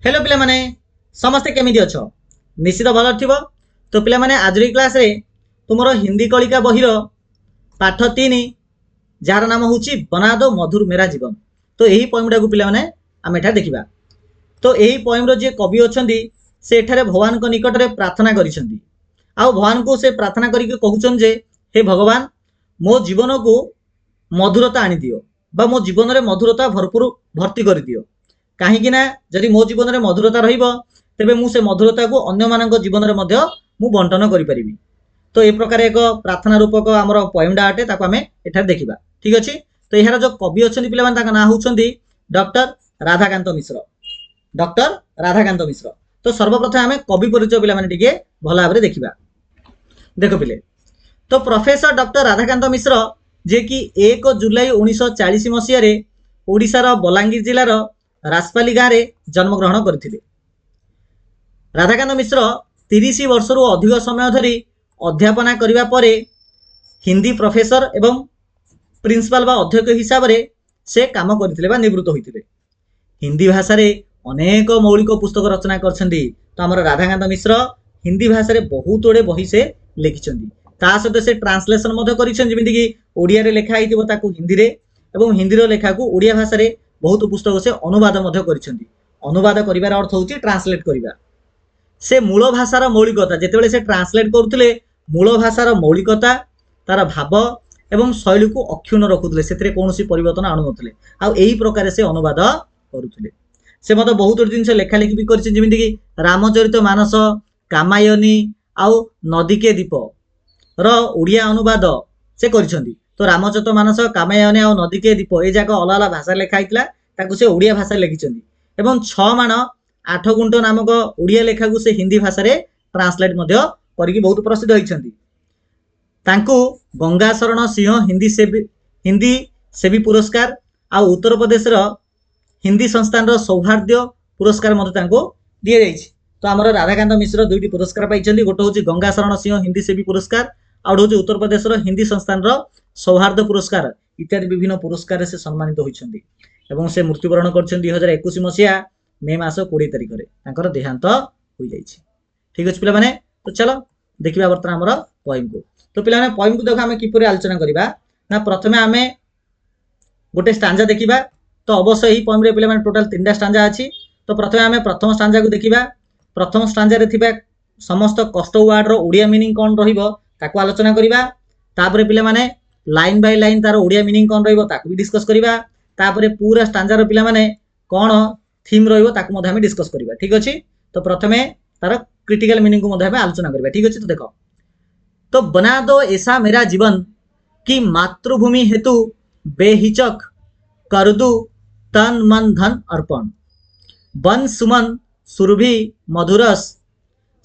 Hello पिला माने समस्ते केमिति अछ निश्चित भल थिबो। तो पिला माने आजरी क्लास रे तुमरो हिंदी कलिका बहिर पाठ 3 जार नाम होची बना दो मधुर मेरा जीवन। तो यही पोएमटा को पिला माने आम एठा देखिबा। तो यही पोएम रो जे कवि अछंती से एठारे भगवान को निकट रे प्रार्थना करिसंती। आ भगवान को से प्रार्थना करिके कहउछन जे हे भगवान मो जीवन को मधुरता आनी दियो बा मो जीवन रे मधुरता भरपूर भर्ती कर दियो। कहीं ना जदि मो जीवन में मधुरता रहिबो तेबे मु से मधुरता को अन्य मानक जीवन में मध्य मु बंटन करि परिबि। तो ए प्रकार एक प्रार्थना रूपक आमर पोएमडा अटे ताको आमे एठार देखिबा। ठीक अछि। तो यार जो कवि अछंती पिला माने ताका नाम होउछंती डॉक्टर राधाकांत मिश्र। डॉक्टर राधाकांत मिश्र। तो सर्वप्रथम आमे कवि परिचय पिला माने टिके भला भाबरे देखिबा। देखो पिले तो प्रोफेसर डॉक्टर राधाकांत मिश्र जे कि 1 जुलाई 1940 मसीह रे ओडिशार बलांगीर जिलार राजपाली गाँव में जन्मग्रहण करते। राधाकांत मिश्र 30 वर्ष रु अधिक समय धरी अध्यापना करने पर हिंदी प्रोफेसर एवं प्रिंसिपाल बा अध्यक्ष हिसाब से से काम करते निवृत्त होते। हिंदी भाषा रे अनेक मौलिक पुस्तक रचना करछंती। तो आमर राधाकांत मिश्र हिंदी भाषा रे बहुत गुड़े बही से लिखिछंती। ता सहित से ट्रांसलेशन मध्य करिछन जेमिति कि ओडिया रे लेखा आइतिबो ताकू हिंदी रे एवं हिंदी रो लेखा को ओडिया भाषा रे बहुत पुस्तक से अनुवाद मध्य करिछंती। अनुवाद करिवार अर्थ होची ट्रांसलेट करिवा। से मूल भाषार मौलिकता जेतेबेले से ट्रांसलेट करुथिले मूल भाषार मौलिकता तार भाव एवं शैली को अक्षुण्ण रखुथिले। सेतिरे कोनोसी परिवर्तन आनु नथिले। आ एही प्रकार से अनुवाद करुथिले। से मते बहुत जिनस लेखा लेखि भी करिछन जेमिति कि रामचरित मानस कामायनी आउ नदी के दीप रो ओडिया अनुवाद से करिछंती। तो रामचरित मानस कामायनी आउ नदी के दीप ए जाक अलग अलग भाषा लेखा आइतला ताकू से ओडिया भाषा लिखिछंती। एवं 6 माण 8 गुंट नामक ओडिया लेखा को से हिंदी भाषा रे ट्रांसलेट मध्य करिकि बहुत प्रसिद्ध होइछंती। तांकू गंगा शरण सिंह हिंदी सेवी पुरस्कार आ उत्तर प्रदेश रो हिंदी संस्थान रो सौभाग्य पुरस्कार मध्य तांको दिया जाइछि। तो हमर राधाकांत मिश्र दुईटी पुरस्कार पाइछंती। गोटे होछि गंगा शरण सिंह हिंदी सेवी पुरस्कार आ होछि उत्तर प्रदेश रो हिंदी संस्थान रो सौहार्द पुरस्कार इत्यादि विभिन्न पुरस्कार से सम्मानित होइछंती। एवं से मृत्युवरण करछंती 2021 मसीहा मे मास 20 तारिख रे तांकर देहांत होई जाइछि। ठीक अछि पिला माने। तो चलो देखिबा वर्तमान हमर पोएम को। तो पिला माने पोएम को देखो हमें किपरि आलोचना करिबा ना प्रथमे हमें गोटे स्टांजा देखिबा। तो अवश्य ही पोएम रे पिला माने टोटल 3टा स्टांजा अछि। तो प्रथमे हमें प्रथम स्टांजा को देखिबा। प्रथम स्टांजा रे थिबा समस्त कष्ट वर्ड रो ओडिया मीनिंग कोन रहिबो ताको आलोचना करिबा। तापरे पिला माने लाइन बाय लाइन तार ओडिया मीनिंग कोन रहिबो ताको भी डिस्कस करिबा। तापरे पूरा स्टांजा रो पिला माने कोन थीम रहिबो ताको मधे हम डिस्कस करिबा। ठीक अछि। तो प्रथमे तार क्रिटिकल मीनिंग को मधे हम आलोचना करिबा। ठीक अछि। तो देखो तो बना दो ऐसा मेरा जीवन कि मातृभूमि हेतु बेहिचक कर दूं तन मन धन अर्पण। वन सुमन सुरभि मधुरस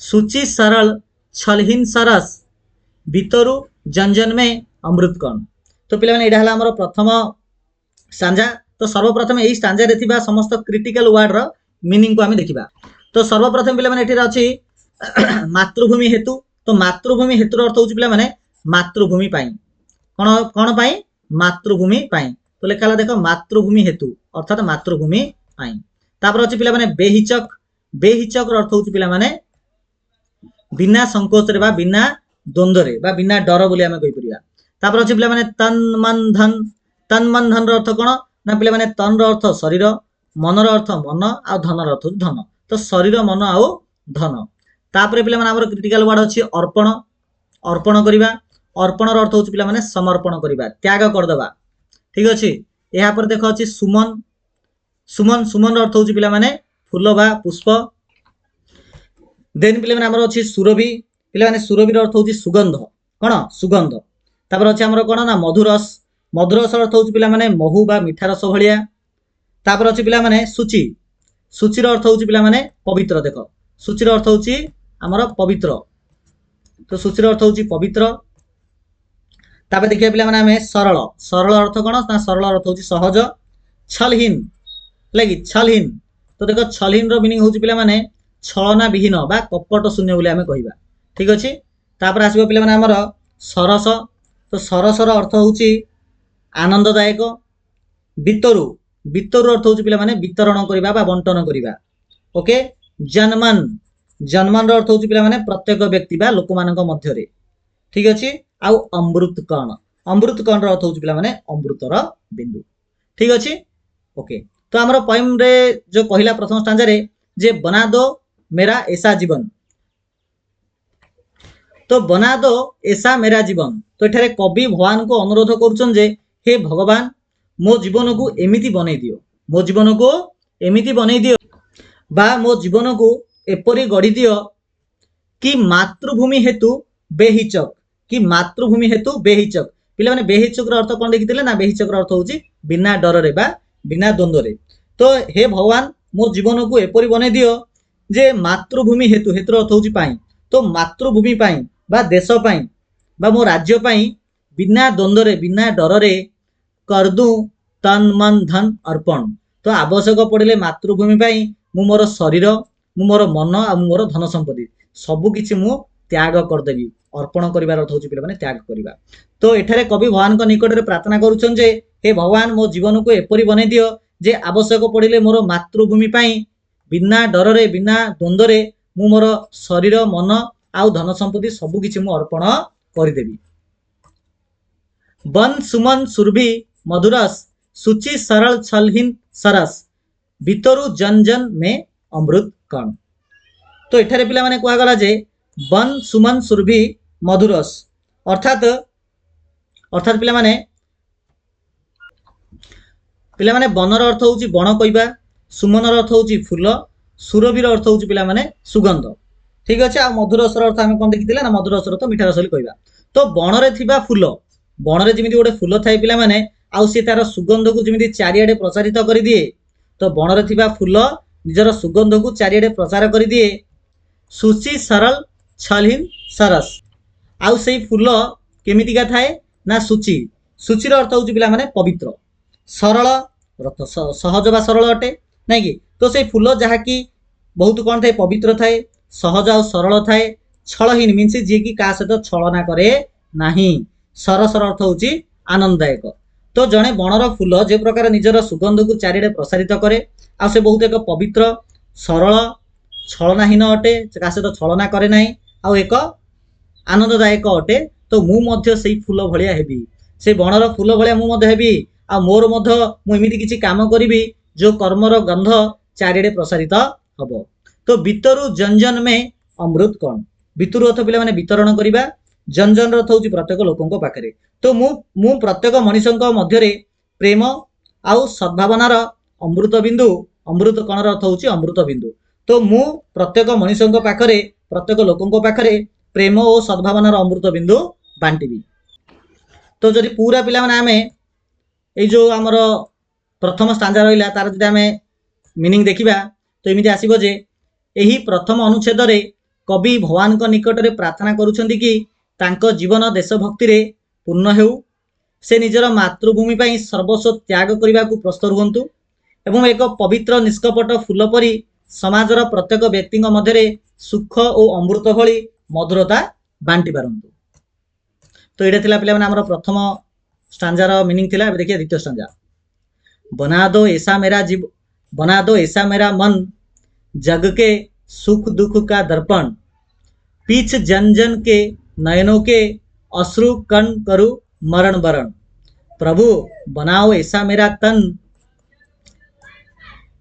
सूचि सरल छलहीन सरस बीतरु जंजन में अमृत कण। तो पिला माने एडा हला हमर प्रथम स्टांजा। तो सर्वप्रथम एही स्टांजा रे थिबा समस्त क्रिटिकल वर्ड रो मीनिंग को हमें देखिबा। तो सर्वप्रथम पिला माने एठी अछि मातृभूमि हेतु। तो मातृभूमि हेतु अर्थ होछि पिला माने मातृभूमि पाई कोन कोन पाई मातृभूमि पाई। तो लेखाला देखो मातृभूमि हेतु अर्थात मातृभूमि पाई। तापर अछि पिला माने बेहिचक। बेहिचक रो अर्थ होछि पिला माने बिना संकोच रे बा बिना द्वंद्व रे बा बिना डर बोली हमें कहि परिया। तापर अछि पिला माने तन मन धन। तन मन धन रो अर्थ कोन ना पिला माने तन रो अर्थ शरीर मन रो अर्थ मन आ धन रो अर्थ धन। तो शरीर मन आ धन। तापर पिला माने हमर क्रिटिकल वर्ड अछि अर्पण। अर्पण करिबा। अर्पण रो अर्थ होछि पिला माने समर्पण करिबा त्याग कर दबा। ठीक अछि। एहा पर देखो अछि सुमन। सुमन सुमन रो अर्थ होछि पिला माने फूल बा पुष्प। देन पिला माने हमर अछि सुरभि। पिला माने सुरभि रो अर्थ होछि सुगंध कोन सुगंध। तापर अछि हमर कोन ना मधुरस। मधुरस रो अर्थ होछि पिला माने महू बा मीठा रस भलिया। तापर अछि पिला माने सूचि। सूचि रो अर्थ होछि पिला माने पवित्र। देखो सूचि रो अर्थ होछि हमर पवित्र। तो सूचि रो अर्थ होछि पवित्र। तापर देखिया पिला माने हमें सरल। सरल अर्थ कोन ना सरल अर्थ होछि सहज। छलहीन लगी छलहीन। तो देखो छलहीन रो मीनिंग होछि पिला माने छलना विहीन बा कपट शून्य बोली हमें कहिबा। ठीक अछि। तापर आसीबो पिला माने हमर सरस। तो सरस रो अर्थ होछि आनंददायक। बीतरु बीतरु अर्थ होछि पिला माने वितरण करिबा बा बंटन करिबा। ओके जन्मन जन्मन अर्थ हूँ पे प्रत्येक व्यक्ति बा लोक मान मध्य ठीक अच्छे आउ अमृत कण अर्थ हूँ पे अमृतर बिंदु ठीक अच्छे ओके तो आमर पोएम रे जो कहला प्रथम स्टांजा रे जे बना दो मेरा ऐसा जीवन तो बना दो ऐसा मेरा जीवन तो एठारे कवि भगवान को अनुरोध करुछन जे हे भगवान मो जीवन को एमिति बनै दियो मो जीवन को एमिति बनै दियो बा मो जीवन को एपरी गढ़ी दियो कि मातृभूमि हेतु बेहिचक कि मातृभूमि हेतु बेहिचक पिला माने बेहिचक अर्थ कौन देखिथिले ना बेहिचक अर्थ होची बिना डर रे बा बिना द्वंद्व रे तो हे भगवान मो जीवन को एपरी बनै दियो जे मातृभूमि हेतु हेतु अर्थ होची पाई तो मातृभूमि पाई बा देश पाई बा मो राज्य पाई बिना द्वंद्व रे बिना डर रे करदू तन मन धन अर्पण तो आवश्यक पड़े मातृभूमि पाई मु मोर शरीर मु मोर मन आ मोर धन संपत्ति सबु किछि मु त्याग करदेबी अर्पण करिवार अर्थ होछि पिले त्याग करिवा तो एठारे कवि भगवान निकट रे प्रार्थना करुछन जे हे भगवान मो जीवन को एपरी बनै दियो जे आवश्यक पड़े मोर मातृभूमि पाई बिना डर रे बिना द्वंद्व रे मु मोर शरीर मन आउ धन संपत्ति सबु किछि मु अर्पण करदेबी वन सुमन सुरभि मधुरस सुचि सरल छलहीन सरस भितरु जन जन में अमृत कण तो एठारे पिला माने कुआ गला जे वन सुमन सुरभि मधुरस अर्थात अर्थात पिला माने बनर अर्थ होची बण कहबा सुमनर अर्थ होची फूल सुरभिर अर्थ होची पिला माने सुगंध ठीक अच्छे आ मधुरसर अर्थ आम कौन देखी ना मधुरसर तो मीठा रस कहबा तो बणरे थिबा फूल बणरे जमी गोटे फूल थाए पिला माने आउ से तार सुगंध को जमी चारिआडे प्रसारित कर दिए तो बणरे थिबा फूल निजर सुगंध को चारिआडे प्रचार कर दिए सुचि सरल छलहीन सरस आउ से फूल केमितिका थाए ना सुचि सुचिर अर्थ होची पिला माने पवित्र सरल रथ सहज बा सरल अटे नहीं कि तो से फूल जहा कि बहुत कौन थाए पवित्र थाए सहज आ सरल थाए छलहीन मीन्स जी की का सहित छलना करे नाही सरसर अर्थ होची आनंददायक तो जड़े बणर फूल जो प्रकार निजर सुगंध को चारिडे प्रसारित करे आ से बहुत एक पवित्र सरल छलनाहीन अटे का सहित छलना करे नाही आ एक आनंददायक अटे तो मु मध्य सेई फूल भलिया हेबी से बणर फूल भलिया मु मध्य हेबी आ मोर मध्य मु एमिति किछि काम करिबी जो कर्मर गंध चारिडे प्रसारित हबो तो भितरु जन में अमृत कण भितरु अर्थ पिला माने वितरण करिबा जन जन अर्थ होची प्रत्येक लोकंक पाखरे तो मु प्रत्येक मनुष्यंक मध्यरे प्रेम आउ सद्भावनार अमृत बिंदु अमृत कणर अर्थ होची अमृत बिंदु तो मु प्रत्येक मनुष्यंक पाखरे प्रत्येक लोकंक पाखरे प्रेम और सद्भावनार अमृत बिंदु बांटिबी तो जदि पूरा पिला माने आमे ए जो हमर प्रथम स्टांजा रहिला तार जदि आमे मीनिंग देखिबा तो एमिति आसीबो जे एही प्रथम अनुच्छेद रे कवि भगवान को निकट रे प्रार्थना करुछंती कि तांको जीवन देशभक्ति रे पूर्ण हेउ से निजर मातृभूमि पाई सर्वस्व त्याग करने को प्रस्तुत हुंतु एवं एक पवित्र निष्कपट फूल परी समाजर प्रत्येक व्यक्ति मध्य सुख और अमृत भली मधुरता बांटी पारंतु तो ये थिला पिला माने प्रथम स्टांजार मीनिंग थिला देखिए द्वितीय स्टांजा बना दो ऐसा मेरा जीव बना दो ऐसा मेरा मन जग के सुख दुख का दर्पण पीछ जन जन के नयनों के अश्रु कण करु मरण बरण प्रभु बनाओ ऐसा मेरा तन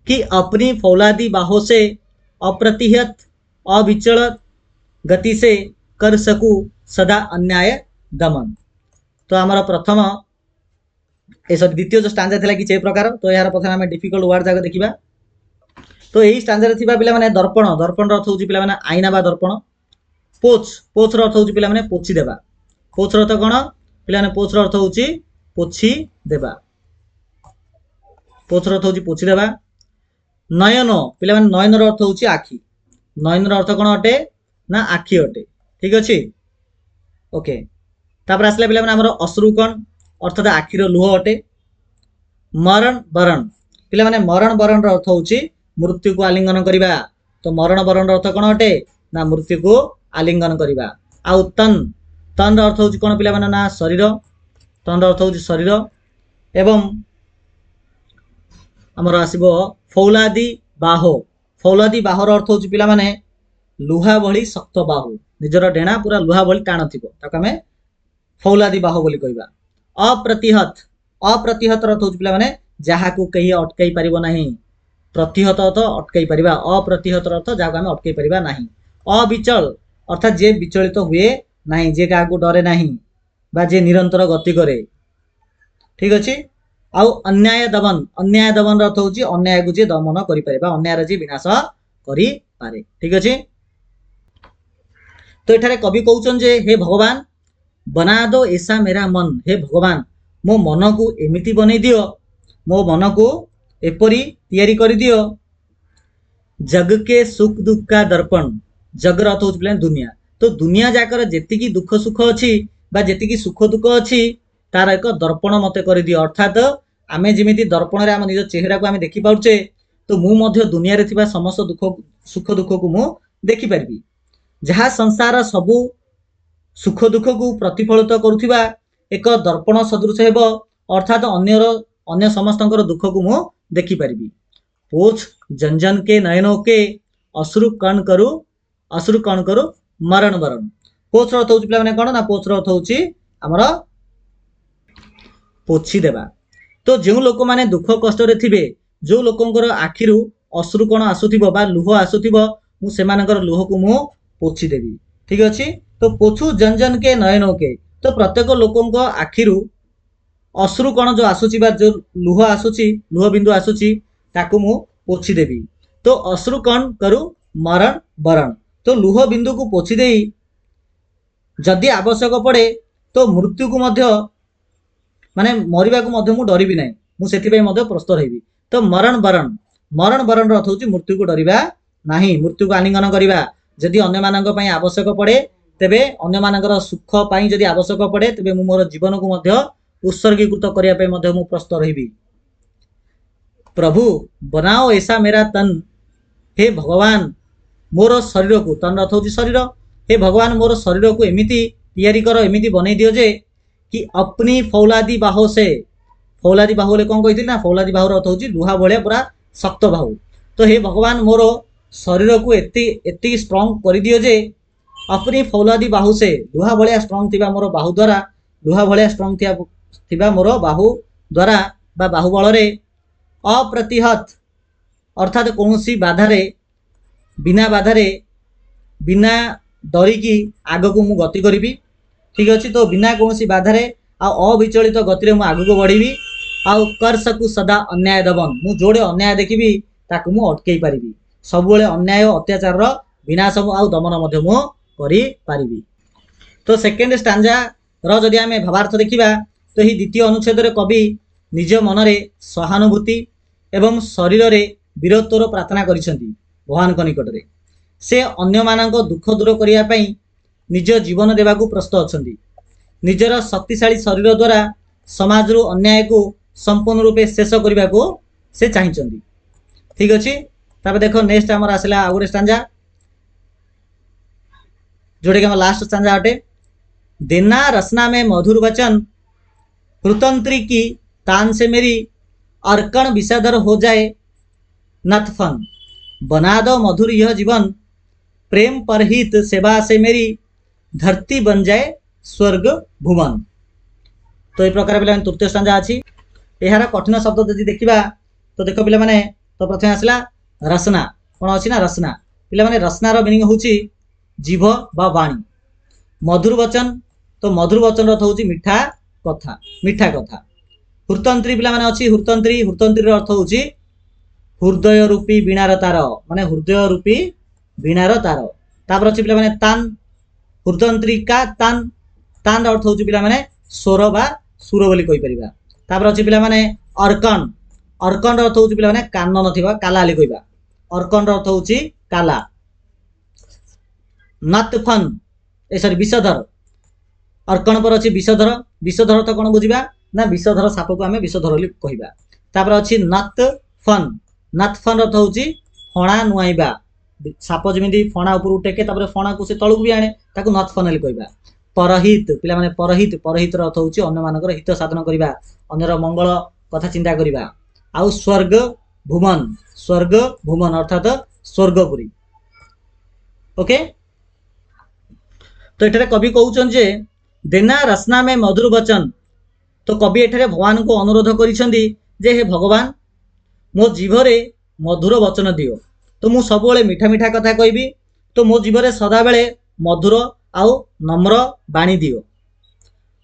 कि अपनी फौलादी बाहों से अप्रतिहत अविचल गति से कर सकूं सदा अन्याय दमन तो हमारा प्रथम ए सब द्वितीय जो स्टांजा थिला कि प्रकार तो यार प्रथम आम डिफिकल्ट वर्ड जाक देखिबा तो यही स्टांजा थिबा पिला माने दर्पण दर्पण अर्थ होची पिला माने आईना बा दर्पण पोछ पोछ अर्थ होची पिला माने पोछि देबा पोछ अर्थ कोन पिला माने पोछ अर्थ होची पोछि देबा पोछ अर्थ होची पोछि देबा नयन पिला माने नयन अर्थ होची आखि नयन अर्थ कोन अटे ना आखि अटे ठीक अछि ओके तापर आसला पिला माने हमर अश्रु कोन अर्थात आखिर लुह अटे मरण बरण पिला माने मरण बरण रो अर्थ होची मृत्यु को आलिंगन करिबा तो मरण बरण अर्थ कोन अटे ना मृत्यु को आलिंगन करिबा आउ तन तन अर्थ होची कोन पिला माने ना शरीर तन अर्थ होची शरीर एवं हमर आसीबो फौलादी बाहो फौलादी बाहुर अर्थ हूँ पिला माने लुहा भली शक्त बाहु निजर डेणा पूरा लुहा भली टाण थिबो ताको हमें फौलादी बाहु बोली कहबा। अप्रतिहत अप्रतिहत अर्थ हूँ पिला माने जहा को कहीं अटकई परिबो नहीं। प्रतिहत अर्थ अटकई परिबा अप्रतिहत अर्थ जहा हमें अटकई परिबा नहीं। अविचल अर्थात जे विचलित तो हुए नहीं जे क्या डरे नहीं बा जे निरंतर गति करे ठीक अच्छे। आउ अन्याय दमन अर्थ हूँ अन्याय को जे दमन करि पारे बा अन्याय जे विनाश करि पारे ठीक अच्छे। तो एठारे कवि कहउछन जे हे भगवान बना दो ऐसा मेरा मन हे भगवान मो मन को एमिति बनै दियो मो मन को एपरी तैयारी करि दियो जग के सुख दुख का दर्पण जगर अर्थ हूँ दुनिया तो दुनिया जाकर जेतिकी दुख सुख अच्छी बा जेतिकी सुख दुख अच्छी तार एक दर्पण मते कर दियो अर्थात आमे जिमिति दर्पण रे आम निज चेहरा को आमे देखि पाउचे तो मु मध्य दुनिया रे थिबा समस्त दुख सुख दुख को मु देखि पारबी जहा संसार सबु सुख दुख को प्रतिफलित करुथिबा एक दर्पण सदृश हेबो अर्थात अन्य समस्तंकर दुख को मु देखि पारबी। पोछ जन जन के नयनों के अश्रु कण करू मरण वरण पोछ अर्थ हूँ पे कौन ना पोछ अर्थ हूँ आमर पोछि देवा। तो जो लोक मैंने दुख कष्ट थे जो लोकंर आखिर अश्रु कण आसुथिबो बा लुह आसुथिबो मु सेमानकर लुह को मु पोछि देवी ठीक अच्छे। तो पोछु जन जन के नयनों के तो प्रत्येक लोकंक आखिर अश्रु कण जो आसुची बा जो लुह आसुची लुह बिंदु आसुची ताकू मु पोछि देवी। तो अश्रु कण करू मरण वरण तो लुह बिंदु को पोछि देई जदि आवश्यक पड़े तो मृत्यु को मध्य माने मरिबा को मध्य मु डरिबी नाही मु सेति पई मध्य प्रस्तुत हेबी। तो मरण वरण अर्थ होची मृत्यु को डरिबा नाही मृत्यु को आलिंगन करिबा जदि अन्य मानक पई आवश्यक पड़े तेबे अन्य मानकर सुख पई जदि आवश्यक पड़े तेबे मु मोर जीवन को मध्य उत्सर्गीकृत करिया पई मध्य मु प्रस्तुत हेबी। प्रभु बनाओ ऐसा मेरा तन हे भगवान मोर शरीर को तन अर्थ हूँ शरीर हे भगवान मोर शरीर को एमिति तैयारी कर एमिति बनै दियो जे कि अपनी फौलादी बाहु से फौलादी बाहु कौन कही ना फौलादी बाहु अर्थ हूँ लुहा भाया पूरा शक्त बाहु। तो हे भगवान मोर शरीर को एति स्ट्रंग कर दियो जे अपनी फौलादी बाहु से लुहा भाया स्ट्रंग थिबा मोर बाहु द्वारा लुहा भाया स्ट्रंग थिबा मोर बाहु द्वारा बा बाहु बल अप्रतिहत अर्थात कौन बाधारे बिना डरिकी आग को मु गति करी ठीक अच्छे। तो बिना कौन बाधारे अविचलित गति में आग को बढ़ी आउ कर सकू सदा अन्याय दबन मु जोड़े अन्याय देखी ताकू मु अटकई पारि सब अन्याय अत्याचार विनाश आउ दमन मध्य मु करि पारिबी। तो सेकेंड स्टांजा रदि आम भावार्थ देखा तो यही द्वितीय अनुच्छेद कवि निज मनरे सहानुभूति एवं शरीर रे वीरत्वर प्रार्थना करिसेंती भगवान निकट में से अन्य मानक दुख दूर करिया पई निज जीवन देवाकू प्रस्तुत अछंती निजर शक्तिशाली शरीर द्वारा समाज रु अन्याय को संपूर्ण रूपे शेष करने को से चाहिए ठीक अच्छे। तब देख नेक्स्ट आमर आसला आ गोटे स्टांजा जोड़े कि लास्ट स्टांजा अटे देना रसना में मधुर वचन हृतंत्री की तान से मेरी अर्कण विषादर हो जाए नथफन बना दो मधुर यह जीवन प्रेम परहित सेवा से मेरी धरती बन जाए स्वर्ग भुवन। तो ये प्रकार पे तृतीय स्टांजा अच्छी यार कठिन शब्द यदि देखा तो देख पे मैंने तो प्रथम आसला रसना कौन अच्छी ना रसना पे रसनार मिनिंग हूँ जीभ बा वाणी मधुर वचन तो मधुर वचन अर्थ हूँ मीठा कथा हृतंत्री पे अच्छी हृतंत्री अर्थ हूँ हृदय रूपी वीणार तार माने हृदय रूपी वीणार तार तापर अच्छी पे तान हृतंत्रिका तान तान अर्थ हूँ पे स्वर बा सुर बोली कहीपर तापर अच्छी पे अर्कन अर्कन अर्थ हूँ पे कान नथिबा काला बोली कहबा अर्कन अर्थ हूँ काला नतफन ए सॉरी विषधर अर्कन पर अच्छी विषधर तो कौन बुझा ना विषधर साप को आम विषधर बोली कहबा तापर अच्छी नतफन अर्थ हूँ फणा नुआईबा साप जमी फणा उपर टेके फणा को से तलू भी आने ताकू नतफन बोली कहबा परहित पे परहित अर्थ हूँ अन्य मानकर हित साधन करवा अन्यर मंगल कथा चिंता करवा आउ स्वर्ग भुवन अर्थात स्वर्गपुरी। ओके, तो एठारे कवि कहउछन जे देना रसना में मधुर वचन। तो कवि एठारे भगवान को अनुरोध करिसेंती जे हे भगवान मो जीवरे मधुर वचन दियो। तो मु सबुबले मीठा मीठा कथा कहबी। तो मो जीवरे सदा बेले मधुर आउ नम्र बाणी दियो।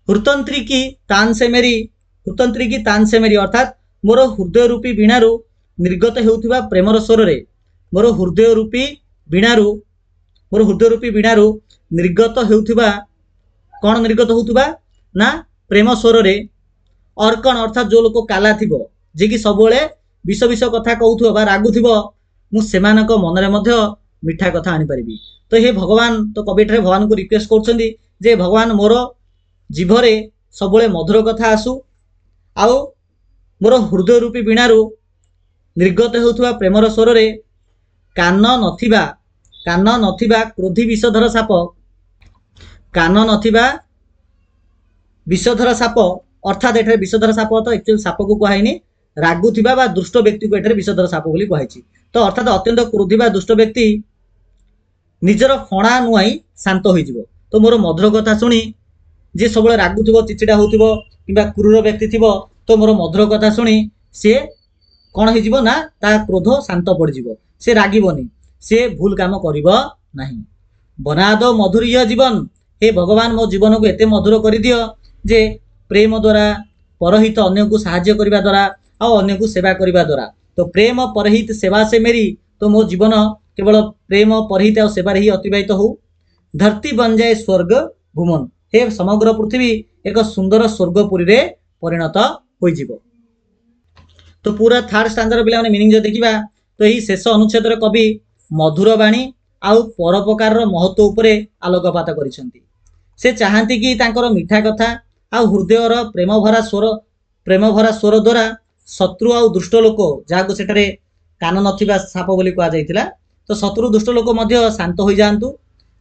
हृतंत्री की तान से मेरी, हृतंत्री की तान से मेरी अर्थात मोर हृदय रूपी वीणारू निर्गत हेउथिबा प्रेमर स्वर रे, मोर हृदय रूपी वीणारू, मोर हृदय रूपी वीणारू निर्गत हेउथिबा, कौन निर्गत होउथिबा ना प्रेम स्वर रे अर्कण अर्थात जो लोक काला थिबो, जे कि सबुबले विष विष कथा कहउथिबो बा रागुथिबो, मु सेमानक मनरे मध्य मिठा कथा आनी परिबी। तो हे भगवान, तो कवि एठारे भगवान को रिक्वेस्ट करछन्ती जे भगवान मोर जीभरे सबुबले मधुर कथा आसु, आउ मोर हृदय रूपी वीणारू निर्गत हेउथिबा प्रेमर स्वर रे कान नथिबा, कान नथिबा क्रोधी विषधर साप, कान नथिबा विषधर साप अर्थात एठारे विषधर साप तो एक्चुअल साप को कहाइनी, रागुथिबा बा दुष्ट व्यक्ति को एठारे विषधर साप बोली कहाइछि। तो अर्थात अत्यंत क्रोधी बा दुष्ट व्यक्ति निजर फणा नुआई शांत होइजिवो। तो मोर मधुर कथा सुनी जे सबले रागुथिबो, चिचिडा होउथिबो किबा क्रूर व्यक्ति थिबो, तो मोर मधुर कथा सुनी से कौन होइजिवो ना ता क्रोध शांत पड़जिवो, से रागिबोनी, से भूल काम करिबो नाही। बना दो मधुर्य जीवन, हे भगवान मो जीवन को एते मधुर कर दियो जे प्रेम द्वारा परहित अन्य को साहाय्य करबा द्वारा आ अन्य को सेवा करबा द्वारा। तो प्रेम परहित सेवा से मेरी, तो मो जीवन केवल प्रेम परहित और सेवा ही अतिबाहित हो। धरती बन जाए स्वर्ग भूमन, हे समग्र पृथ्वी एक सुंदर स्वर्गपुरी रे परिणत होइजिवो। तो पूरा थर्ड स्टांजार पिला माने मीनिंग जो देखिबा, तो यही शेष अनुच्छेद कवि मधुर बाणी आउ परोपकार महत्व उपरे आलोकपात करिसेंती। से चाहती कि तांकर मिठा कथा आउ हृदयर प्रेम भरा स्वर द्वारा शत्रु आउ दुष्ट लोक जहाँ सेठारे कान नथिबा साप बोली कहा जाइतिला, तो शत्रु दुष्ट लोक मध्य शांत हो जातु।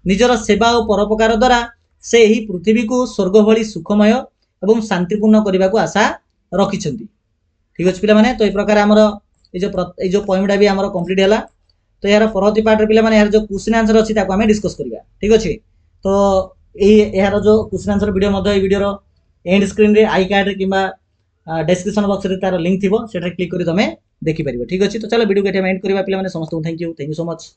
निजर सेवा और परोपकार द्वारा से यही पृथ्वी को स्वर्ग भली सुखमय एवं शांतिपूर्ण करने को आशा रखिछंती। ठीक अछि पिला माने, तो ए प्रकार हमर ए जो पोएमटा भी हमर कंप्लीट हैला। तो यार परवर्ती पार्ट रे पिला माने यार जो क्वेश्चन आंसर अछि ताको हमें डिस्कस करिया। ठीक अछि, तो यार जो क्वेश्चन आंसर वीडियो मध्य ए वीडियो रो एंड स्क्रीन रे आई कार्ड रे किबा डिस्क्रिप्शन बॉक्स रे तार लिंक थिबो, सेटा क्लिक करी तमे देखि परिबो। ठीक अछि, तो चलो वीडियो के एंड करिबा पिला माने। समस्त थैंक यू सो मच।